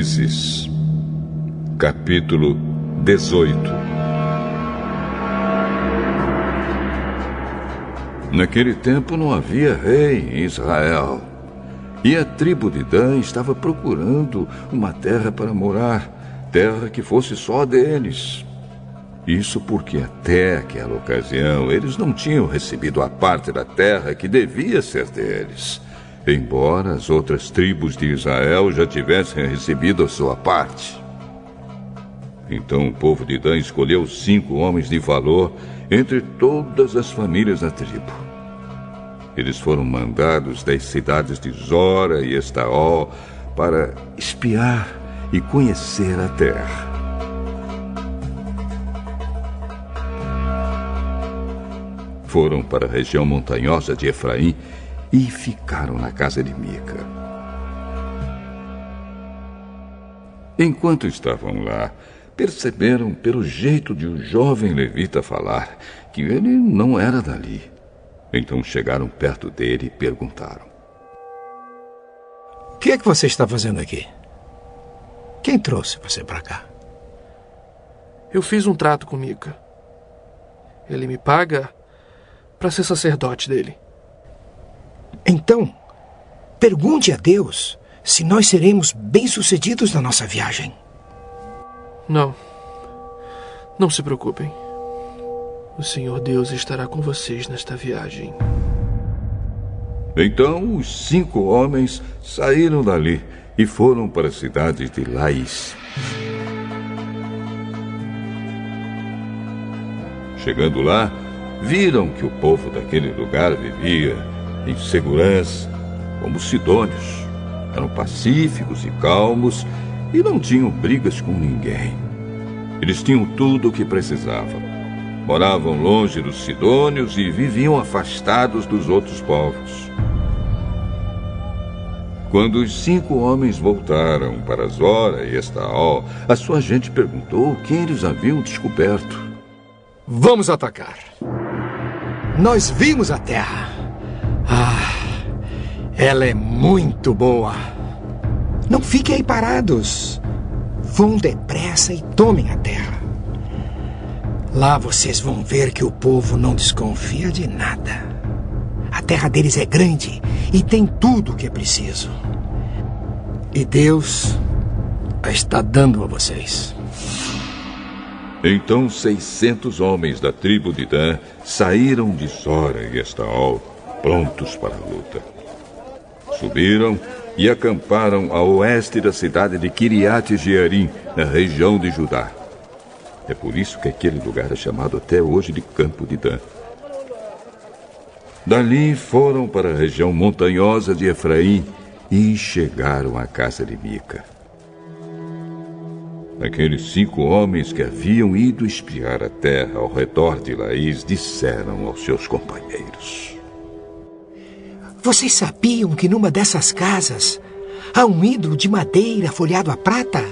Juízes, capítulo 18. Naquele tempo não havia rei em Israel, e a tribo de Dan estava procurando uma terra para morar, terra que fosse só deles. Isso porque até aquela ocasião eles não tinham recebido a parte da terra que devia ser deles, embora as outras tribos de Israel já tivessem recebido a sua parte. Então o povo de Dan escolheu 5 homens de valor entre todas as famílias da tribo. Eles foram mandados das cidades de Zora e Estaol para espiar e conhecer a terra. Foram para a região montanhosa de Efraim e ficaram na casa de Mica. Enquanto estavam lá, perceberam pelo jeito de um jovem levita falar que ele não era dali. Então chegaram perto dele e perguntaram: O que é que você está fazendo aqui? Quem trouxe você para cá? Eu fiz um trato com Mica. Ele me paga para ser sacerdote dele. Então, pergunte a Deus se nós seremos bem-sucedidos na nossa viagem. Não se preocupem. O Senhor Deus estará com vocês nesta viagem. Então os 5 homens saíram dali e foram para a cidade de Laís. Chegando lá, viram que o povo daquele lugar vivia em segurança, como sidônios. Eram pacíficos e calmos e não tinham brigas com ninguém. Eles tinham tudo o que precisavam. Moravam longe dos sidônios e viviam afastados dos outros povos. Quando os 5 homens voltaram para Zora e Estaol, a sua gente perguntou o que eles haviam descoberto. Vamos atacar. Nós vimos a terra. Ela é muito boa. Não fiquem aí parados. Vão depressa e tomem a terra. Lá vocês vão ver que o povo não desconfia de nada. A terra deles é grande e tem tudo o que é preciso. E Deus a está dando a vocês. Então 600 homens da tribo de Dan saíram de Zora e Estaol, prontos para a luta. Subiram e acamparam a oeste da cidade de Quiriate-Jearim, na região de Judá. É por isso que aquele lugar é chamado até hoje de Campo de Dan. Dali foram para a região montanhosa de Efraim e chegaram à casa de Mica. Aqueles 5 homens que haviam ido espiar a terra ao redor de Laís disseram aos seus companheiros: Vocês sabiam que numa dessas casas há um ídolo de madeira folhado a prata?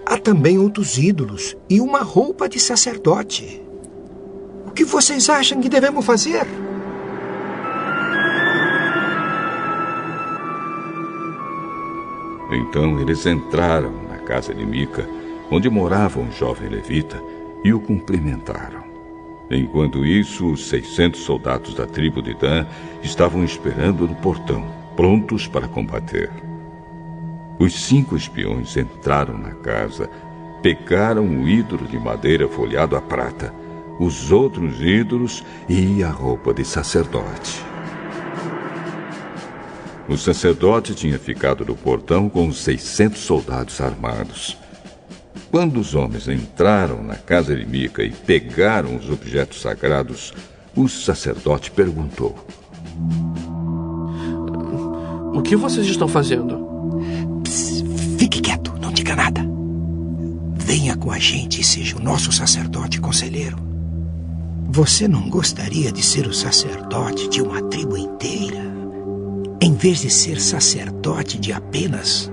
Há também outros ídolos e uma roupa de sacerdote. O que vocês acham que devemos fazer? Então eles entraram na casa de Mica, onde morava um jovem levita, e o cumprimentaram. Enquanto isso, os 600 soldados da tribo de Dan estavam esperando no portão, prontos para combater. Os 5 espiões entraram na casa, pegaram o ídolo de madeira folhado a prata, os outros ídolos e a roupa de sacerdote. O sacerdote tinha ficado no portão com os 600 soldados armados. Quando os homens entraram na casa de Mica e pegaram os objetos sagrados, o sacerdote perguntou: O que vocês estão fazendo? Psst, fique quieto, não diga nada. Venha com a gente e seja o nosso sacerdote conselheiro. Você não gostaria de ser o sacerdote de uma tribo inteira, em vez de ser sacerdote de apenas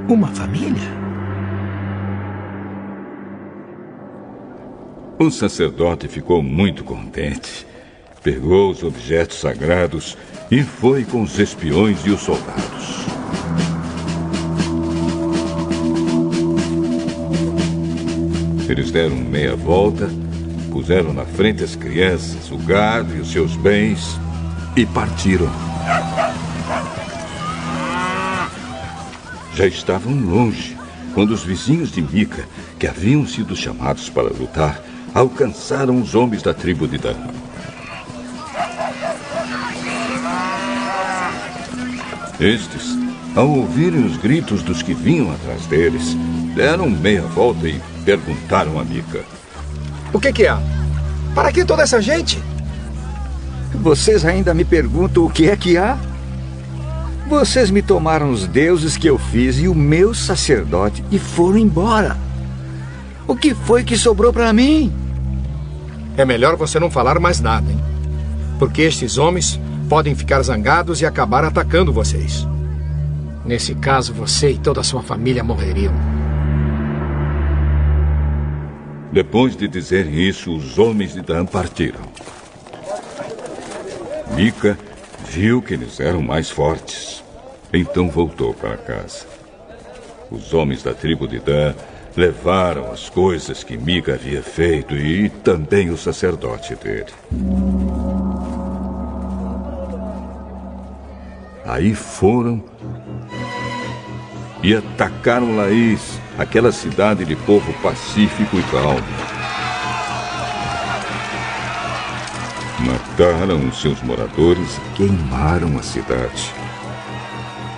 uma família? O sacerdote ficou muito contente. Pegou os objetos sagrados e foi com os espiões e os soldados. Eles deram meia volta, puseram na frente as crianças, o gado e os seus bens e partiram. Já estavam longe quando os vizinhos de Mica, que haviam sido chamados para lutar, alcançaram os homens da tribo de Dan. Estes, ao ouvirem os gritos dos que vinham atrás deles, deram meia volta e perguntaram a Mica: O que há? Para que toda essa gente? Vocês ainda me perguntam o que é que há? Vocês me tomaram os deuses que eu fiz e o meu sacerdote e foram embora. O que foi que sobrou para mim? É melhor você não falar mais nada, hein? Porque estes homens podem ficar zangados e acabar atacando vocês. Nesse caso, você e toda a sua família morreriam. Depois de dizerem isso, os homens de Dan partiram. Mica viu que eles eram mais fortes. Então voltou para casa. Os homens da tribo de Dan levaram as coisas que Mica havia feito e também o sacerdote dele. Aí foram e atacaram Laís, aquela cidade de povo pacífico e calmo. Mataram os seus moradores e queimaram a cidade.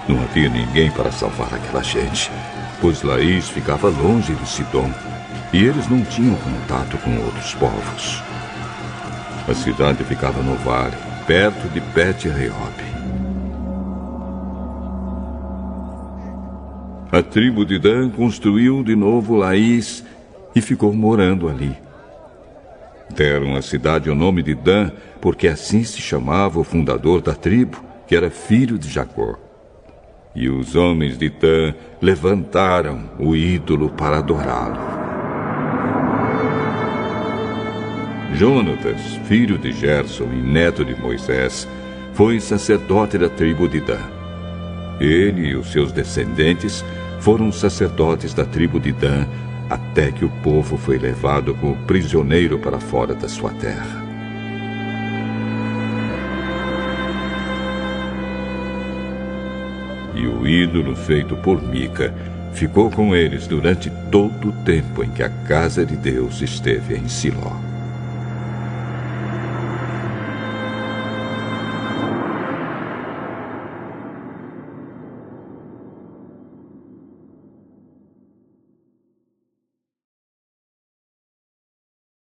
Não havia ninguém para salvar aquela gente, pois Laís ficava longe de Sidom e eles não tinham contato com outros povos. A cidade ficava no vale, perto de Bet-Reob. A tribo de Dan construiu de novo Laís e ficou morando ali. Deram à cidade o nome de Dan, porque assim se chamava o fundador da tribo, que era filho de Jacó. E os homens de Dan levantaram o ídolo para adorá-lo. Jonatas, filho de Gerson e neto de Moisés, foi sacerdote da tribo de Dan. Ele e os seus descendentes foram sacerdotes da tribo de Dan até que o povo foi levado como prisioneiro para fora da sua terra. E o ídolo feito por Mica ficou com eles durante todo o tempo em que a casa de Deus esteve em Siló.